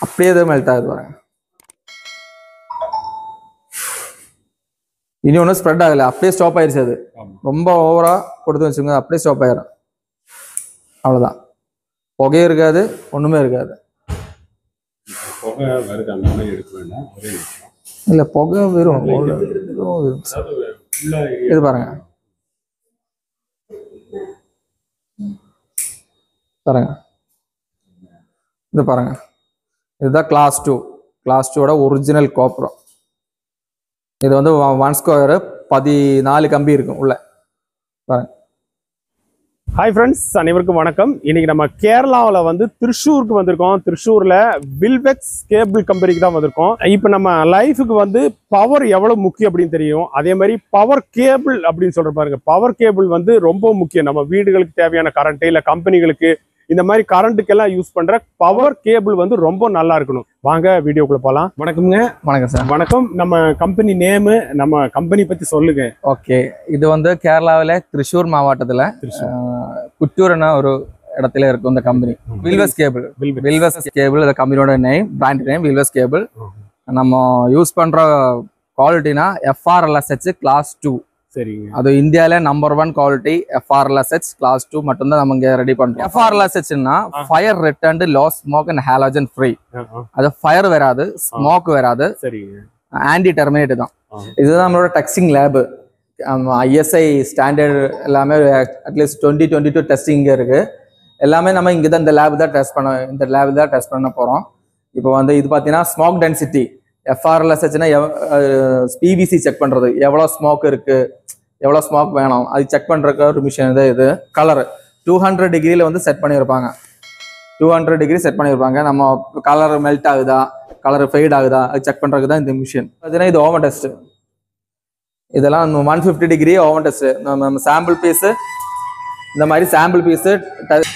அப்படியே எதுவும் மெல்ட் ஆகுது பாருங்க. இனி ஒன்றும் ஸ்ப்ரெட் ஆகலை, அப்படியே ஸ்டாப் ஆயிடுச்சு. அது ரொம்ப ஓவராக கொடுத்து வச்சுங்க, அப்படியே ஸ்டாப் ஆயிடும். அவ்வளோதான், புகையும் இருக்காது, ஒன்றுமே இருக்காது. இல்லை புகை வெறும் இது பாருங்க பாருங்க, இது பாருங்க, இதுதான் கிளாஸ் 2. Class 2 original கோப்ரம். இது வந்து 1 ஸ்கொயர் 14 கம்பி இருக்கும் உள்ள பாருங்க. ஹாய் ஃப்ரெண்ட்ஸ், அனைவருக்கும் வணக்கம். இன்னைக்கு நம்ம கேரளாவில் வந்து திருச்சூருக்கு வந்திருக்கோம். திருச்சூரில் வில்வெக்ஸ் கேபிள் கம்பெனிக்கு தான் வந்திருக்கோம். இப்போ நம்ம லைஃபுக்கு வந்து பவர் எவ்வளோ முக்கியம் அப்படின்னு தெரியும். அதே மாதிரி பவர் கேபிள் அப்படின்னு சொல்ற பாருங்க, பவர் கேபிள் வந்து ரொம்ப முக்கியம். நம்ம வீடுகளுக்கு தேவையான கரண்ட்டு இல்லை கம்பெனிகளுக்கு இந்த மாதிரி கரண்ட்டுக்கெல்லாம் யூஸ் பண்ற பவர் கேபிள் வந்து ரொம்ப நல்லா இருக்கணும். வாங்க வீடியோக்குள்ள போகலாம். வணக்கம்ங்க. வணக்கம் சார். வணக்கம். நம்ம கம்பெனி நேமு, நம்ம கம்பெனி பத்தி சொல்லுங்க. ஓகே, இது வந்து கேரளாவில் திருச்சூர் மாவட்டத்தில் குட்டூர்னா ஒரு இடத்துல இருக்கும் இந்த கம்பெனி. வில்வெக்ஸ் கேபிள். வில்வெக்ஸ் கேபிள் இந்த கம்பெனியோட நேம், பிராண்ட் நேம் வில்வெக்ஸ் கேபிள். நம்ம யூஸ் பண்ற குவாலிட்டினா FRLSH கிளாஸ் 2. சரிங்க. அது இந்தியாவில நம்பர் 1 குவாலிட்டி FRLSH கிளாஸ் 2 மட்டும் தான் நம்ம இங்க ரெடி பண்றோம். FRLSHனா fire retardant low smoke and halogen free. அது ஃபயர் வராது, ஸ்மோக் வராது. சரிங்க. ஆன்டி டெர்மினேட் தான். இதுதான் நம்மளோட டெஸ்டிங் லேப். ISI ஸ்டாண்டர்ட் எல்லாமே அட்லீஸ்ட் 2022 டெஸ்டிங் இங்க இருக்கு. எல்லாமே நம்ம இங்க தான் இந்த லேப் தான் டெஸ்ட் பண்ண போறோம். இப்போ வந்து இது பாத்தீங்கன்னா ஸ்மோக் டென்சிட்டி. FRLSHனா PVC செக் பண்றது, எவ்வளோ ஸ்மோக் இருக்கு, எவ்வளோ ஸ்மோக் வேணும், அது செக் பண்றதுக்கு ஒரு மிஷின் தான் இது. கலர் 200 டிகிரியில் வந்து செட் பண்ணியிருப்பாங்க. 200 டிகிரி செட் பண்ணியிருப்பாங்க. நம்ம கலர் மெல்ட் ஆகுதா, கலர் ஃபெய்ட் ஆகுதா, அது செக் பண்றதுக்கு தான் இந்த மிஷின். பார்த்தீங்கன்னா இது ஓவன் டெஸ்ட். இதெல்லாம் 150 டிகிரி ஓவன் டெஸ்ட். நம்ம சாம்பிள் பீஸு இந்த மாதிரி சாம்பிள் பீஸு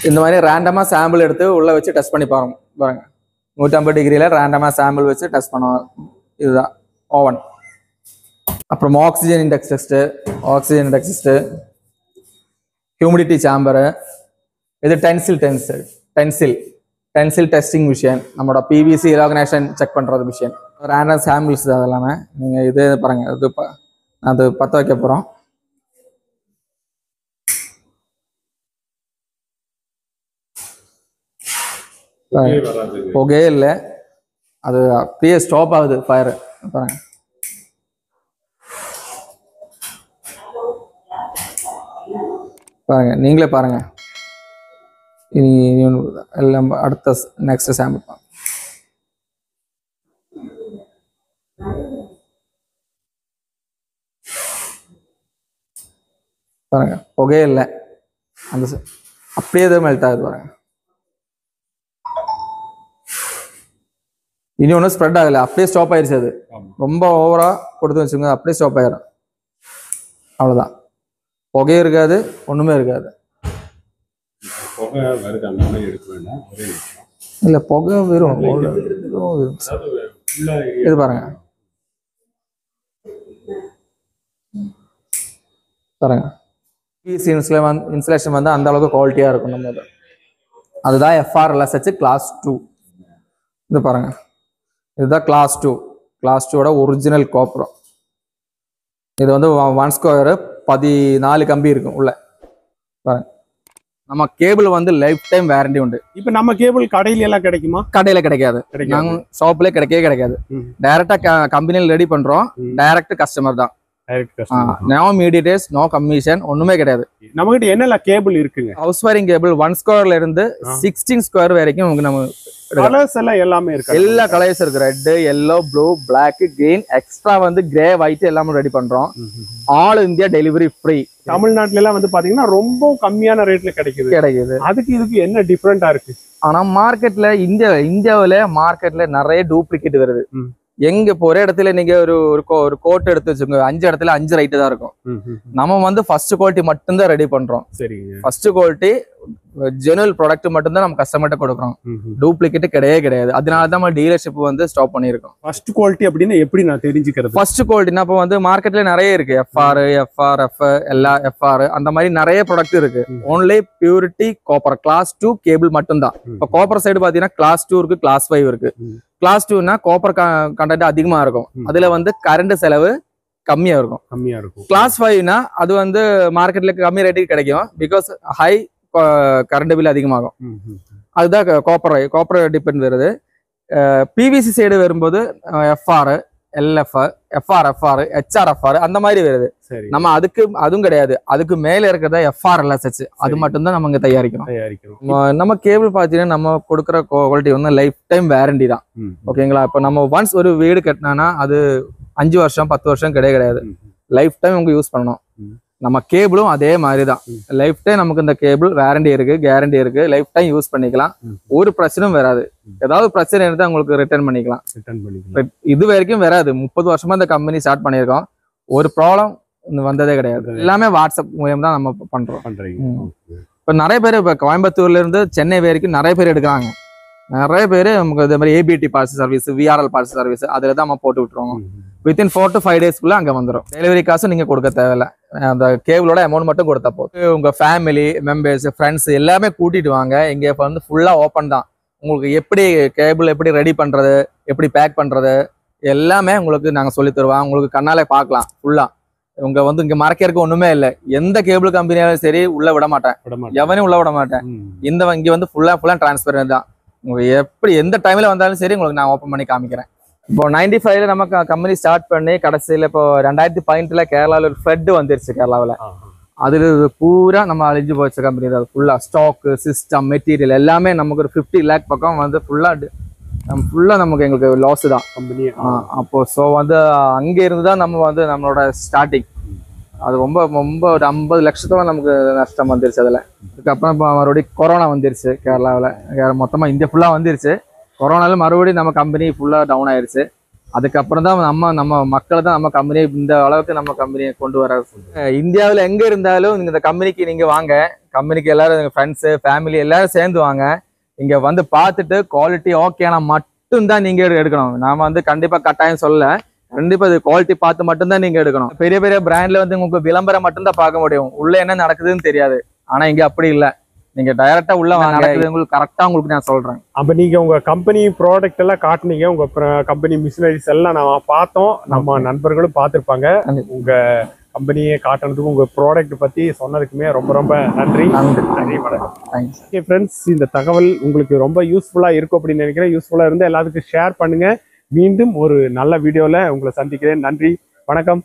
இந்த மாதிரி ரேண்டமாக சாம்பிள் எடுத்து உள்ள வச்சு டெஸ்ட் பண்ணி பாருங்க. 150 டிகிரியில் ரேண்டமாக சாம்பிள் வச்சு டெஸ்ட் பண்ணுவோம். இதுதான் ஓவன். அப்புறம் oxygen index test, humidity chamber. இது டென்சில் டெஸ்டிங் மிஷின். நம்மளோட PVC இலாகனேஷன் செக் பண்ணுறது மிஷின். ரேண்டம் சாம்பிள்ஸ் அது எல்லாமே. நீங்கள் இது பாருங்க, அது பற்ற வைக்க போகிறோம். புகையே இல்லை, அது அப்படியே ஸ்டாப் ஆகுது ஃபயர் பாருங்க. பாருங்க, நீங்களே பாருங்க. இனி எல்லாம் அடுத்த நெக்ஸ்ட் சாம்பிள் பாருங்க, புகையே இல்லை, அந்த அப்படியே எதுவும் மெல்ட் ஆகுது பாருங்க. இனி ஒன்றும் ஸ்ப்ரெட் ஆகலை, அப்படியே ஸ்டாப் ஆயிடுச்சு. அது ரொம்ப ஓவராக கொடுத்து வச்சுங்க, அப்படியே ஸ்டாப் ஆயிடும். அவ்வளோதான், புகையும் இருக்காது, ஒன்றுமே இருக்காது. இல்லை புகை வெறும் இது பாருங்க பாருங்க. PVC இன்சுலேஷன் வந்து அந்த அளவுக்கு குவாலிட்டியாக இருக்கும் நம்ம. அதுதான் FRLSH கிளாஸ் 2. இது பாருங்க, இதுதான் கிளாஸ் 2 ஒரிஜினல் கோப்ரம். இது வந்து 1 ஸ்கொயர் 14 கம்பி இருக்கும் உள்ள பாருங்க. நம்ம கேபிள் வந்து லைஃப் டைம் வாரண்டி உண்டு. இப்போ நம்ம கேபிள் கடையில எல்லாம் கிடைக்குமா? கடையில கிடைக்காது, நாங்க ஷாப்ல கிடைக்காது. டைரக்டா கம்பெனியில் ரெடி பண்றோம். டைரக்ட் கஸ்டமர் தான். நோ மீடியேட்டர்ஸ், நோ கமிஷன், ஒண்ணுமே கிடையாது. நம்ம கிட்ட என்னெல்லாம் கேபிள் இருக்குங்க? ஹவுஸ் வயரிங் கேபிள் 1 ஸ்கொயர்ல இருந்து 16 ஸ்கொயர் வரைக்கும் நம்ம கலர்ஸ் எல்லாம் எல்லாமே இருக்கு. எல்லா கலர்ஸ் இருக்கு. Red, yellow, blue, black, green, extra வந்து கிரே, ஒயிட் எல்லாமே ரெடி பண்றோம். All India delivery free. தமிழ்நாட்டுல எல்லாம் வந்து பாத்தீங்கன்னா ரொம்ப கம்மியான ரேட்ல கிடைக்குது. அதுக்கு இதுக்கு என்ன டிஃபரெண்டா இருக்கு? ஆனா மார்க்கெட்ல இந்தியாவில மார்க்கெட்ல நிறைய டூப்ளிகேட் வருது. எங்க இப்போ ஒரே இடத்துல நீங்க ஒரு கோட் எடுத்து வச்சுக்கோங்க, 5 இடத்துல 5 ரைட்டு தான் இருக்கும். நம்ம வந்து ஃபர்ஸ்ட் குவாலிட்டி மட்டும்தான் ரெடி பண்றோம். சரிங்க. ஃபர்ஸ்ட் குவாலிட்டி ஜெனுவல் ப்ராடக்ட் மட்டும்தான் நம்ம கஸ்டமர்கிட்ட கொடுக்குறோம். டூப்ளிகேட் கிடையாது. அதனால தான் நம்ம டீலர்ஷிப் வந்து ஸ்டாப் பண்ணியிருக்கோம். ஃபர்ஸ்ட் குவாலிட்டி அப்படின்னு எப்படி நான் தெரிஞ்சுக்கிறது? ஃபர்ஸ்ட் குவாலிட்டினா இப்போ வந்து மார்க்கெட்ல நிறைய இருக்கு. FRF எல்லா FR அந்த மாதிரி நிறைய ப்ராடக்ட் இருக்கு. Only purity copper class 2 cable மட்டும்தான். இப்போ காப்பர் சைடு பாத்தீங்கன்னா கிளாஸ் 2 இருக்கு, கிளாஸ் 5 இருக்கு. கிளாஸ் 2னா காப்பர் கண்டென்ட் அதிகமா இருக்கும், அதுல வந்து கரண்ட் செலவு கம்மியா இருக்கும். கிளாஸ் 5னா அது வந்து மார்க்கெட்ல கம்மி ரேட்டுக்கு கிடைக்கும், பிகாஸ் ஹை கரண்ட் பில் அதிகமாகும். அதுதான் காப்பர் டிபெண்ட் வருது. பிவிசி சைடு வரும்போது FR, LF, FR, HRFR அந்த மாதிரி வருது. நம்ம அதுவும் கிடையாது, அதுக்கு மேல இருக்கிறத FRLSH அது மட்டும் தான் நம்ம இங்க தயாரிக்கிறோம். நம்ம கேபிள் பாத்தீங்கன்னா நம்ம கொடுக்குற குவாலிட்டி வந்து லைஃப் டைம் வாரண்டி தான். ஓகேங்களா? இப்ப நம்ம ஒன்ஸ் ஒரு வீடு கட்டினா அது 5 வருஷம் 10 வருஷம் கிடையாது, லைஃப் டைம் உங்க யூஸ் பண்ணணும். நம்ம கேபிளும் அதே மாதிரி தான், லைஃப் டைம் நமக்கு இந்த கேபிள் வாரண்டி இருக்கு, கேரண்டி இருக்கு, லைஃப் டைம் யூஸ் பண்ணிக்கலாம், ஒரு பிரச்சனையும் வராது. ஏதாவது பிரச்சனை இருந்தா உங்களுக்கு ரிட்டர்ன் பண்ணிக்கலாம். இது வரைக்கும் வராது. 30 வருஷமா இந்த கம்பெனி ஸ்டார்ட் பண்ணியிருக்கோம், ஒரு ப்ராப்ளம் வந்ததே கிடையாது. எல்லாமே வாட்ஸ்அப் மூலம் தான் நம்ம பண்றோம். இப்ப நிறைய பேர் இப்ப கோயம்புத்தூர்ல இருந்து சென்னை வரைக்கும் நிறைய பேர் எடுக்கிறாங்க. நிறைய பேர் நமக்கு இதே மாதிரி ABT parts service, VRL parts service அதுல தான் நம்ம போட்டு விட்டுருவோம். வித்தின் 4 to 5 டேஸ்க்குள்ள அங்க வந்துடும். டெலிவரி காசும் நீங்க கொடுக்க தேவையில்ல, அந்த கேபிளோட அமௌண்ட் மட்டும் கொடுத்தா போதும். உங்க ஃபேமிலி மெம்பர்ஸ், ஃப்ரெண்ட்ஸ் எல்லாமே கூட்டிட்டு வாங்க. இங்க இப்ப வந்து ஃபுல்லா ஓப்பன் தான். உங்களுக்கு எப்படி கேபிள் எப்படி ரெடி பண்றது, எப்படி பேக் பண்றது எல்லாமே உங்களுக்கு நாங்க சொல்லி தருவோம். உங்களுக்கு கண்ணாலே பார்க்கலாம் ஃபுல்லா. உங்க வந்து இங்க மறைக்கிறதுக்கு ஒண்ணுமே இல்லை. எந்த கேபிள் கம்பெனியாலும் சரி உள்ள விட மாட்டேன், எவனையும் உள்ள விட மாட்டேன். இங்க வந்து ஃபுல்லா டிரான்ஸ்பரண்ட் தான். உங்களுக்கு எப்படி எந்த டைம்ல வந்தாலும் சரி உங்களுக்கு நான் ஓப்பன் பண்ணி காமிக்கிறேன். இப்போ 95ல நம்ம கம்பெனி ஸ்டார்ட் பண்ணி கடைசியில் இப்போ 2018ல கேரளாவில் ஒரு ஃப்ளட் வந்துருச்சு. கேரளாவில் அது பூரா நம்ம அழிஞ்சு போச்சு கம்பெனி தான். ஃபுல்லாக ஸ்டாக்கு, சிஸ்டம், மெட்டீரியல் எல்லாமே நமக்கு ஒரு 50 lakh பக்கம் வந்து ஃபுல்லாக நமக்கு எங்களுக்கு லாஸ் தான் கம்பெனி. அப்போ ஸோ வந்து அங்கே இருந்து தான் நம்ம வந்து நம்மளோட ஸ்டார்டிங். அது ரொம்ப ஒரு 50 லட்சத்தோட நமக்கு நஷ்டம் வந்துருச்சு. அதில் அதுக்கப்புறம் இப்போ மறுபடியும் கொரோனா வந்துருச்சு. கேரளாவில் மொத்தமாக இந்தியா ஃபுல்லாக வந்துருச்சு. கொரோனால மறுபடியும் நம்ம கம்பெனி ஃபுல்லாக டவுன் ஆயிடுச்சு. அதுக்கப்புறம் தான் நம்ம மக்களை தான் நம்ம கம்பெனியை இந்த அளவுக்கு நம்ம கம்பெனியை கொண்டு வர. இந்தியாவில் எங்கே இருந்தாலும் இந்த கம்பெனிக்கு நீங்கள் வாங்க. கம்பெனிக்கு எல்லாரும் எங்கள் ஃப்ரெண்ட்ஸு ஃபேமிலி எல்லாரும் சேர்ந்து வாங்க. இங்கே வந்து பார்த்துட்டு குவாலிட்டி ஓகேனா மட்டும்தான் நீங்கள் எடுக்கணும். நாம் வந்து கண்டிப்பாக கட்டாயம் சொல்லலை, கண்டிப்பாக இது குவாலிட்டி பார்த்து மட்டும்தான் நீங்கள் எடுக்கணும். பெரிய பெரிய பிராண்டில் வந்து உங்களுக்கு விளம்பரம் மட்டும்தான் பார்க்க முடியும், உள்ளே என்ன நடக்குதுன்னு தெரியாது. ஆனால் இங்கே அப்படி இல்லை, நீங்க டைரக்டா உள்ள வாங்க, உங்களுக்கு கரெக்டா உங்களுக்கு நான் சொல்றேன். அப்ப நீங்க உங்க கம்பெனி ப்ராடக்ட் எல்லாம் காட்டுனீங்க, உங்க கம்பெனி மிஷினரிஸ் எல்லாம் நான் பார்த்தோம், நம்ம நண்பர்களும் பார்த்திருப்பாங்க. உங்க கம்பெனியை காட்டுறதுக்கு உங்க ப்ராடக்ட் பத்தி சொன்னதுக்குமே ரொம்ப ரொம்ப நன்றி. ஓகே ஃப்ரெண்ட்ஸ், இந்த தகவல் உங்களுக்கு ரொம்ப யூஸ்ஃபுல்லா இருக்கும் அப்படின்னு நினைக்கிறேன். யூஸ்ஃபுல்லா இருந்தால் எல்லாத்துக்கும் ஷேர் பண்ணுங்க. மீண்டும் ஒரு நல்ல வீடியோல உங்களை சந்திக்கிறேன். நன்றி, வணக்கம்.